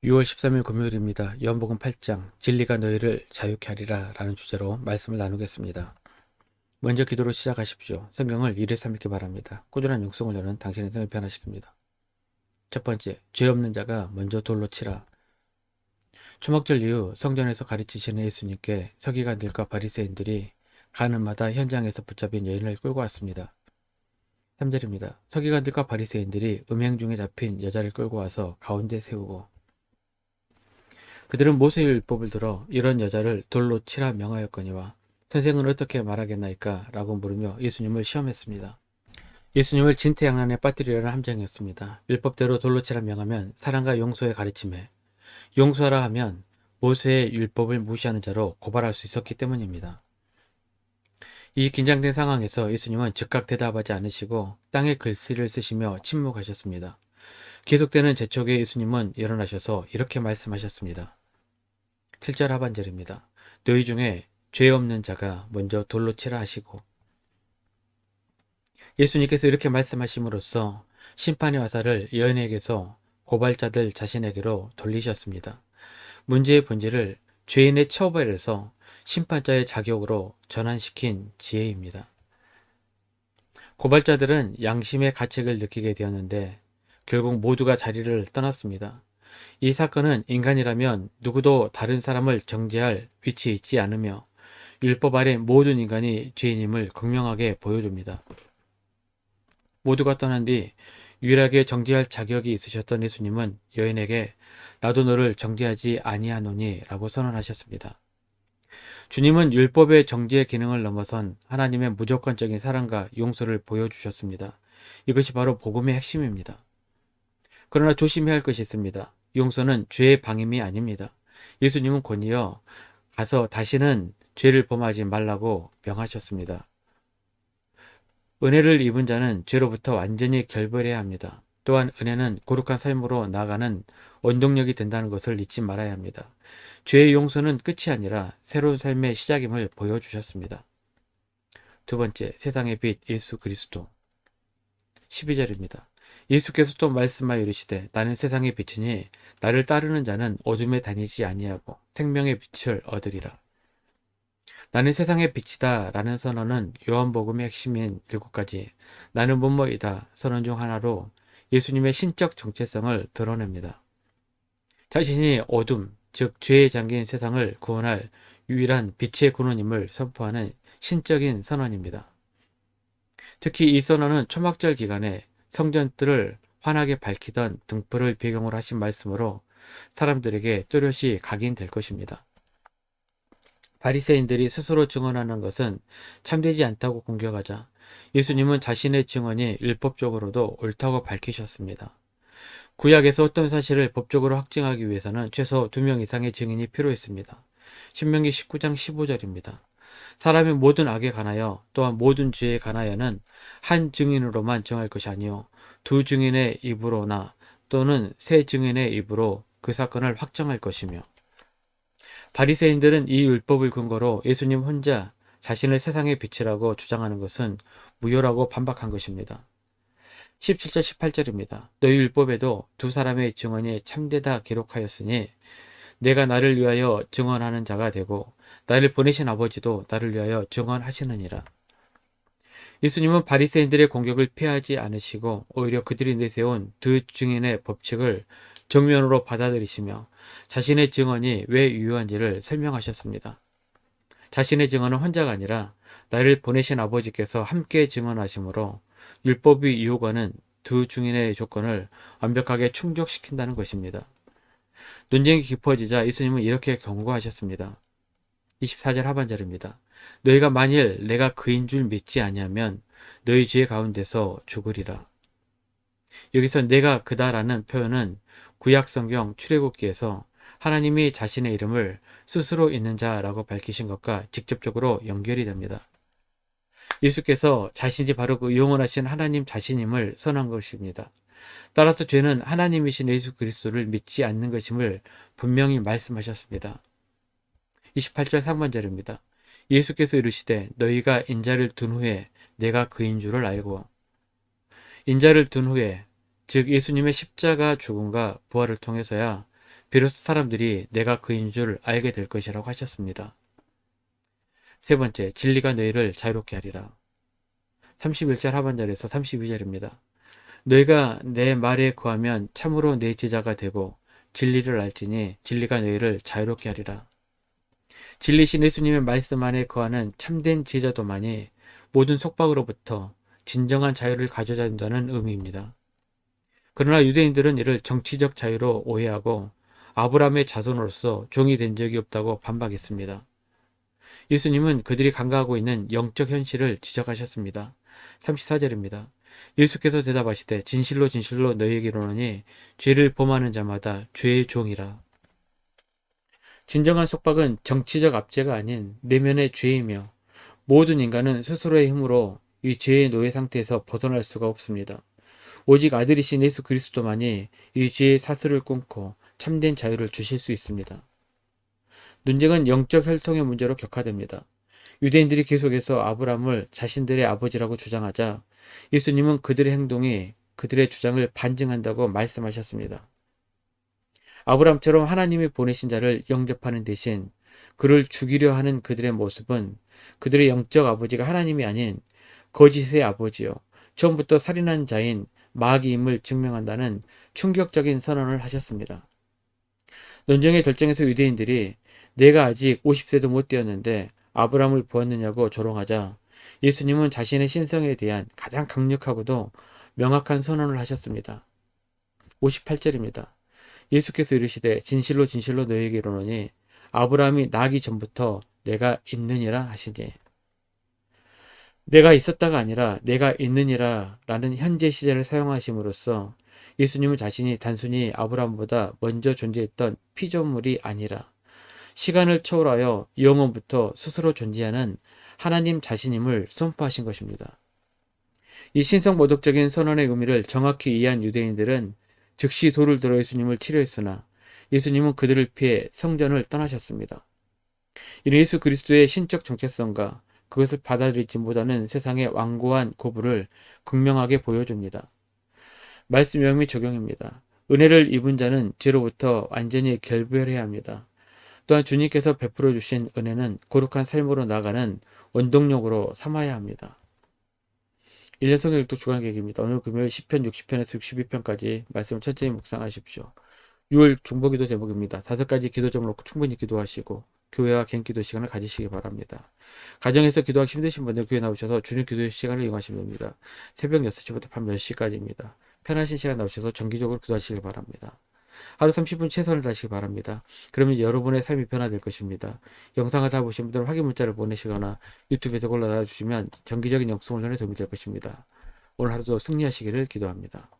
6월 13일 금요일입니다. 요한복음 8장 진리가 너희를 자유케 하리라 라는 주제로 말씀을 나누겠습니다. 먼저 기도로 시작하십시오. 성경을 1회 3읽기 바랍니다. 꾸준한 육성을 여는 당신의 인생을 변화시킵니다. 첫 번째, 죄 없는 자가 먼저 돌로 치라. 초막절 이후 성전에서 가르치시는 예수님께 서기관들과 바리새인들이 가는 마다 현장에서 붙잡힌 여인을 끌고 왔습니다. 3절입니다. 서기관들과 바리새인들이 음행 중에 잡힌 여자를 끌고 와서 가운데 세우고 그들은 모세의 율법을 들어 이런 여자를 돌로 치라 명하였거니와 선생은 어떻게 말하겠나이까? 라고 물으며 예수님을 시험했습니다. 예수님을 진퇴양난에 빠뜨리려는 함정이었습니다. 율법대로 돌로 치라 명하면 사랑과 용서의 가르침에, 용서하라 하면 모세의 율법을 무시하는 자로 고발할 수 있었기 때문입니다. 이 긴장된 상황에서 예수님은 즉각 대답하지 않으시고 땅에 글씨를 쓰시며 침묵하셨습니다. 계속되는 재촉에 예수님은 일어나셔서 이렇게 말씀하셨습니다. 7절 하반절입니다. 너희 중에 죄 없는 자가 먼저 돌로 치라 하시고, 예수님께서 이렇게 말씀하심으로써 심판의 화살을 여인에게서 고발자들 자신에게로 돌리셨습니다. 문제의 본질을 죄인의 처벌에서 심판자의 자격으로 전환시킨 지혜입니다. 고발자들은 양심의 가책을 느끼게 되었는데 결국 모두가 자리를 떠났습니다. 이 사건은 인간이라면 누구도 다른 사람을 정죄할 위치에 있지 않으며 율법 아래 모든 인간이 죄인임을 극명하게 보여줍니다. 모두가 떠난 뒤 유일하게 정죄할 자격이 있으셨던 예수님은 여인에게 나도 너를 정죄하지 아니하노니 라고 선언하셨습니다. 주님은 율법의 정죄의 기능을 넘어선 하나님의 무조건적인 사랑과 용서를 보여주셨습니다. 이것이 바로 복음의 핵심입니다. 그러나 조심해야 할 것이 있습니다. 용서는 죄의 방임이 아닙니다. 예수님은 곧이어 가서 다시는 죄를 범하지 말라고 명하셨습니다. 은혜를 입은 자는 죄로부터 완전히 결별해야 합니다. 또한 은혜는 거룩한 삶으로 나아가는 원동력이 된다는 것을 잊지 말아야 합니다. 죄의 용서는 끝이 아니라 새로운 삶의 시작임을 보여주셨습니다. 두 번째, 세상의 빛 예수 그리스도. 12절입니다. 예수께서 또 말씀하여 이르시되 나는 세상의 빛이니 나를 따르는 자는 어둠에 다니지 아니하고 생명의 빛을 얻으리라. 나는 세상의 빛이다 라는 선언은 요한복음의 핵심인 7가지 나는 뭐뭐이다 선언 중 하나로 예수님의 신적 정체성을 드러냅니다. 자신이 어둠, 즉 죄에 잠긴 세상을 구원할 유일한 빛의 근원임을 선포하는 신적인 선언입니다. 특히 이 선언은 초막절 기간에 성전뜰을 환하게 밝히던 등불을 배경으로 하신 말씀으로 사람들에게 또렷이 각인될 것입니다. 바리새인들이 스스로 증언하는 것은 참되지 않다고 공격하자 예수님은 자신의 증언이 율법적으로도 옳다고 밝히셨습니다. 구약에서 어떤 사실을 법적으로 확증하기 위해서는 최소 2명 이상의 증인이 필요했습니다. 신명기 19장 15절입니다. 사람의 모든 악에 관하여 또한 모든 죄에 관하여는 한 증인으로만 정할 것이 아니요 두 증인의 입으로나 또는 세 증인의 입으로 그 사건을 확정할 것이며 바리새인들은 이 율법을 근거로 예수님 혼자 자신을 세상의 빛이라고 주장하는 것은 무효라고 반박한 것입니다. 17절 18절입니다. 너희 율법에도 두 사람의 증언이 참되다 기록하였으니 내가 나를 위하여 증언하는 자가 되고 나를 보내신 아버지도 나를 위하여 증언하시느니라. 예수님은 바리새인들의 공격을 피하지 않으시고 오히려 그들이 내세운 두 증인의 법칙을 정면으로 받아들이시며 자신의 증언이 왜 유효한지를 설명하셨습니다. 자신의 증언은 혼자가 아니라 나를 보내신 아버지께서 함께 증언하시므로 율법의 유효과는 두 증인의 조건을 완벽하게 충족시킨다는 것입니다. 논쟁이 깊어지자 예수님은 이렇게 경고하셨습니다. 24절 하반절입니다. 너희가 만일 내가 그인 줄 믿지 아니하면 너희 죄 가운데서 죽으리라. 여기서 내가 그다라는 표현은 구약성경 출애굽기에서 하나님이 자신의 이름을 스스로 있는 자라고 밝히신 것과 직접적으로 연결이 됩니다. 예수께서 자신이 바로 그 영원하신 하나님 자신임을 선한 것입니다. 따라서 죄는 하나님이신 예수 그리스도를 믿지 않는 것임을 분명히 말씀하셨습니다. 28절 상반절입니다. 예수께서 이르시되 너희가 인자를 둔 후에 내가 그인 줄을 알고 인자를 둔 후에 즉 예수님의 십자가 죽음과 부활을 통해서야 비로소 사람들이 내가 그인 줄 알게 될 것이라고 하셨습니다. 세 번째, 진리가 너희를 자유롭게 하리라. 31절 하반절에서 32절입니다. 너희가 내 말에 거하면 참으로 내 제자가 되고 진리를 알지니 진리가 너희를 자유롭게 하리라. 진리신 예수님의 말씀 안에 거하는 참된 제자도만이 모든 속박으로부터 진정한 자유를 가져야 된다는 의미입니다. 그러나 유대인들은 이를 정치적 자유로 오해하고 아브라함의 자손으로서 종이 된 적이 없다고 반박했습니다. 예수님은 그들이 간과하고 있는 영적 현실을 지적하셨습니다. 34절입니다. 예수께서 대답하시되 진실로 진실로 너희에게 이르노니 죄를 범하는 자마다 죄의 종이라. 진정한 속박은 정치적 압제가 아닌 내면의 죄이며 모든 인간은 스스로의 힘으로 이 죄의 노예 상태에서 벗어날 수가 없습니다. 오직 아들이신 예수 그리스도만이 이 죄의 사슬을 끊고 참된 자유를 주실 수 있습니다. 논쟁은 영적 혈통의 문제로 격화됩니다. 유대인들이 계속해서 아브라함을 자신들의 아버지라고 주장하자 예수님은 그들의 행동이 그들의 주장을 반증한다고 말씀하셨습니다. 아브라함처럼 하나님이 보내신 자를 영접하는 대신 그를 죽이려 하는 그들의 모습은 그들의 영적 아버지가 하나님이 아닌 거짓의 아버지요, 처음부터 살인한 자인 마귀임을 증명한다는 충격적인 선언을 하셨습니다. 논쟁의 결정에서 유대인들이 내가 아직 50세도 못 되었는데 아브라함을 보았느냐고 조롱하자 예수님은 자신의 신성에 대한 가장 강력하고도 명확한 선언을 하셨습니다. 58절입니다. 예수께서 이르시되 진실로 진실로 너희에게 이르노니 아브라함이 나기 전부터 내가 있느니라 하시니, 내가 있었다가 아니라 내가 있느니라 라는 현재 시제를 사용하심으로써 예수님은 자신이 단순히 아브라함보다 먼저 존재했던 피조물이 아니라 시간을 초월하여 영원부터 스스로 존재하는 하나님 자신임을 선포하신 것입니다. 이 신성모독적인 선언의 의미를 정확히 이해한 유대인들은 즉시 돌을 들어 예수님을 치료했으나 예수님은 그들을 피해 성전을 떠나셨습니다. 이는 예수 그리스도의 신적 정체성과 그것을 받아들이지 못하는 세상의 완고한 고부를 극명하게 보여줍니다. 말씀 유형 및 적용입니다. 은혜를 입은 자는 죄로부터 완전히 결별해야 합니다. 또한 주님께서 베풀어 주신 은혜는 거룩한 삶으로 나아가는 원동력으로 삼아야 합니다. 1년 성경 읽독 주간 계획입니다. 오늘 금요일 10편 60편에서 62편까지 말씀을 천천히 묵상하십시오. 6월 중보기도 제목입니다. 5가지 기도점을 놓고 충분히 기도하시고 교회와 개인 기도 시간을 가지시기 바랍니다. 가정에서 기도하기 힘드신 분들 교회 나오셔서 주님 기도 시간을 이용하시면 됩니다. 새벽 6시부터 밤 10시까지입니다. 편하신 시간 나오셔서 정기적으로 기도하시기 바랍니다. 하루 30분 최선을 다하시기 바랍니다. 그러면 여러분의 삶이 변화될 것입니다. 영상을 다 보신 분들은 확인 문자를 보내시거나 유튜브에서 골라달아주시면 정기적인 영성 훈련에 도움이 될 것입니다. 오늘 하루도 승리하시기를 기도합니다.